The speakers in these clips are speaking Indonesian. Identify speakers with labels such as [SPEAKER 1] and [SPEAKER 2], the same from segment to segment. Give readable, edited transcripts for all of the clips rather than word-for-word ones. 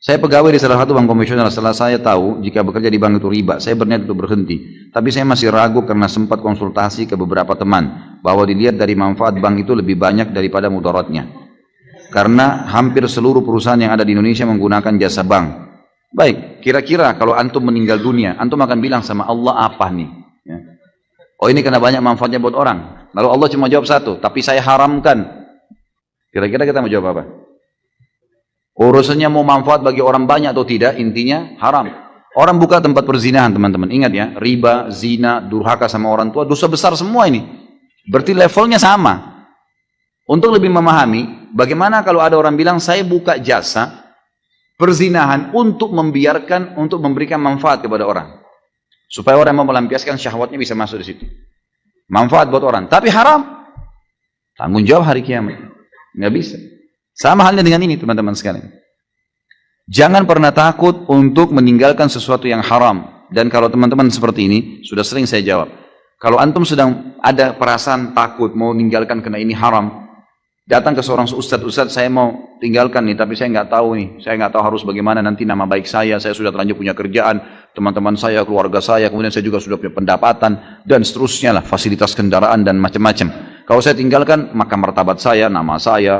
[SPEAKER 1] Saya pegawai di salah satu bank konvensional. Setelah saya tahu jika bekerja di bank itu riba, saya berniat untuk berhenti. Tapi saya masih ragu karena sempat konsultasi ke beberapa teman bahwa dilihat dari manfaat bank itu lebih banyak daripada mudaratnya. Karena hampir seluruh perusahaan yang ada di Indonesia menggunakan jasa bank. Baik, kira-kira kalau antum meninggal dunia, antum akan bilang sama Allah apa nih? Ya. Oh, ini karena banyak manfaatnya buat orang. Lalu Allah cuma jawab satu, tapi saya haramkan. Kira-kira kita mau jawab apa? Urusannya mau manfaat bagi orang banyak atau tidak, intinya haram. Orang buka tempat perzinahan, teman-teman. Ingat ya, riba, zina, durhaka sama orang tua, dosa besar semua ini. Berarti levelnya sama. Untuk lebih memahami, bagaimana kalau ada orang bilang, saya buka jasa perzinahan untuk memberikan manfaat kepada orang. Supaya orang yang mau melampiaskan syahwatnya bisa masuk di situ. Manfaat buat orang. Tapi haram. Tanggung jawab hari kiamat. Nggak bisa. Sama halnya dengan ini, teman-teman sekalian. Jangan pernah takut untuk meninggalkan sesuatu yang haram. Dan kalau teman-teman seperti ini, sudah sering saya jawab. Kalau antum sedang ada perasaan takut mau meninggalkan karena ini haram, datang ke seorang ustadz, saya mau tinggalkan nih, tapi saya nggak tahu nih, saya nggak tahu harus bagaimana nanti nama baik saya sudah terlanjur punya kerjaan, teman-teman saya, keluarga saya, kemudian saya juga sudah punya pendapatan, dan seterusnya lah, fasilitas kendaraan dan macam-macam. Kalau saya tinggalkan, maka martabat saya, nama saya,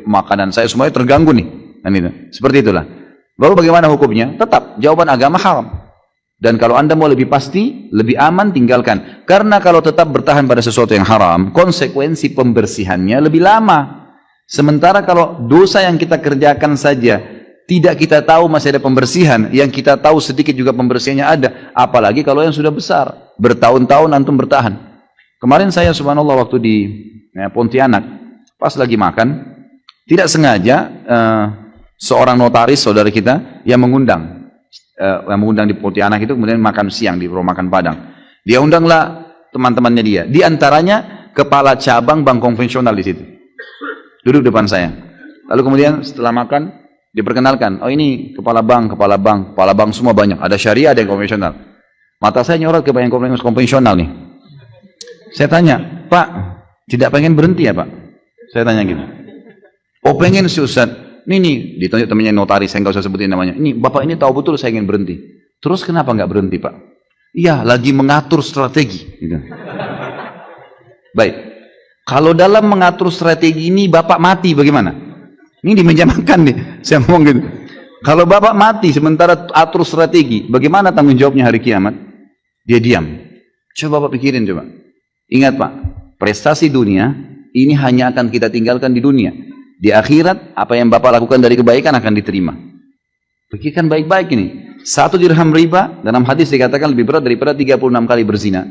[SPEAKER 1] makanan saya, semuanya terganggu nih. Dan itu. Seperti itulah. Lalu bagaimana hukumnya? Tetap, jawaban agama haram. Dan kalau anda mau lebih pasti, lebih aman, tinggalkan. Karena kalau tetap bertahan pada sesuatu yang haram, konsekuensi pembersihannya lebih lama. Sementara kalau dosa yang kita kerjakan saja, tidak kita tahu masih ada pembersihan, yang kita tahu sedikit juga pembersihannya ada. Apalagi kalau yang sudah besar, bertahun-tahun antum bertahan. Kemarin saya subhanallah waktu di Pontianak, pas lagi makan, tidak sengaja seorang notaris saudara kita yang mengundang di Pontianak itu, kemudian makan siang di rumah makan Padang. Dia undanglah teman-temannya dia. Di antaranya kepala cabang bank konvensional di situ. Duduk depan saya. Lalu kemudian setelah makan diperkenalkan, oh ini kepala bank semua banyak. Ada syariah, ada yang konvensional. Mata saya nyorot ke bank konvensional nih. Saya tanya, Pak, tidak pengen berhenti ya Pak? Saya tanya gitu. Oh pengen sih Ustaz. Ini ditunjuk temannya notaris, saya nggak usah sebutin namanya. Ini Bapak ini tahu betul saya ingin berhenti. Terus kenapa nggak berhenti Pak? Iya, lagi mengatur strategi. Gitu. Baik, kalau dalam mengatur strategi ini Bapak mati bagaimana? Ini di meja makan nih, saya ngomong gitu. Kalau Bapak mati sementara atur strategi, bagaimana tanggung jawabnya hari kiamat? Dia diam. Coba Bapak pikirin coba. Ingat Pak, prestasi dunia ini hanya akan kita tinggalkan di dunia. Di akhirat, apa yang Bapak lakukan dari kebaikan akan diterima. Pikirkan baik-baik ini. 1 dirham riba, dalam hadis dikatakan lebih berat daripada 36 kali berzina.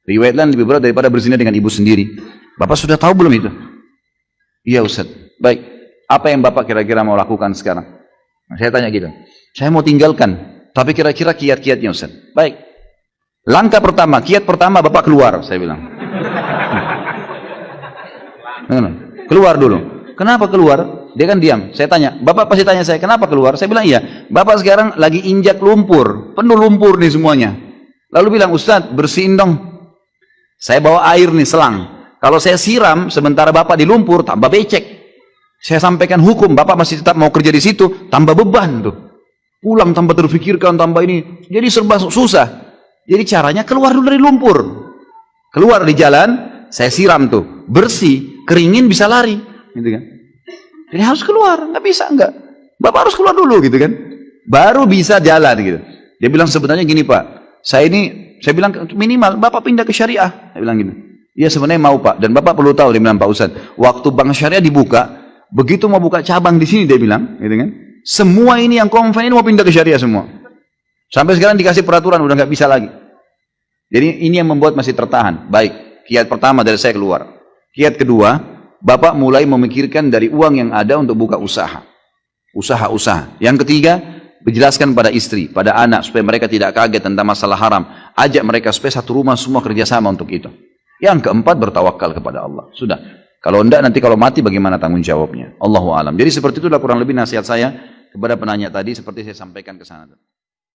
[SPEAKER 1] Riwayat lain lebih berat daripada berzina dengan ibu sendiri. Bapak sudah tahu belum itu? Iya Ustaz. Baik, apa yang Bapak kira-kira mau lakukan sekarang? Nah, saya tanya gitu. Saya mau tinggalkan, tapi kira-kira kiat-kiatnya Ustaz. Baik. Langkah pertama, kiat pertama Bapak keluar, saya bilang. Keluar dulu. Kenapa keluar? Dia kan diam. Saya tanya, Bapak pasti tanya saya, kenapa keluar? Saya bilang, iya. Bapak sekarang lagi injak lumpur. Penuh lumpur nih semuanya. Lalu bilang, Ustadz, bersihin dong. Saya bawa air nih, selang. Kalau saya siram, sementara Bapak di lumpur, tambah becek. Saya sampaikan hukum, Bapak masih tetap mau kerja di situ, tambah beban tuh. Pulang tambah terfikirkan, tambah ini. Jadi serba susah. Jadi caranya keluar dulu dari lumpur. Keluar di jalan, saya siram tuh. Bersih, keringin bisa lari. Gitu kan. Jadi harus keluar, nggak bisa enggak. Bapak harus keluar dulu gitu kan. Baru bisa jalan gitu. Dia bilang sebenarnya gini Pak, saya bilang minimal Bapak pindah ke syariah. Saya bilang gitu. Iya sebenarnya mau Pak, dan Bapak perlu tahu, dia bilang Pak Ustadz, waktu bank syariah dibuka, begitu mau buka cabang di sini dia bilang, gitu kan. Semua ini yang konven ini mau pindah ke syariah semua. Sampai sekarang dikasih peraturan udah nggak bisa lagi. Jadi ini yang membuat masih tertahan. Baik, kiat pertama dari saya keluar. Kiat kedua, Bapak mulai memikirkan dari uang yang ada untuk buka usaha. Usaha-usaha. Yang ketiga, menjelaskan pada istri, pada anak, supaya mereka tidak kaget tentang masalah haram. Ajak mereka supaya satu rumah semua kerjasama untuk itu. Yang keempat, bertawakal kepada Allah. Sudah. Kalau enggak, nanti kalau mati bagaimana tanggung jawabnya? Allahu a'lam. Jadi seperti itulah kurang lebih nasihat saya kepada penanya tadi, seperti saya sampaikan ke sana.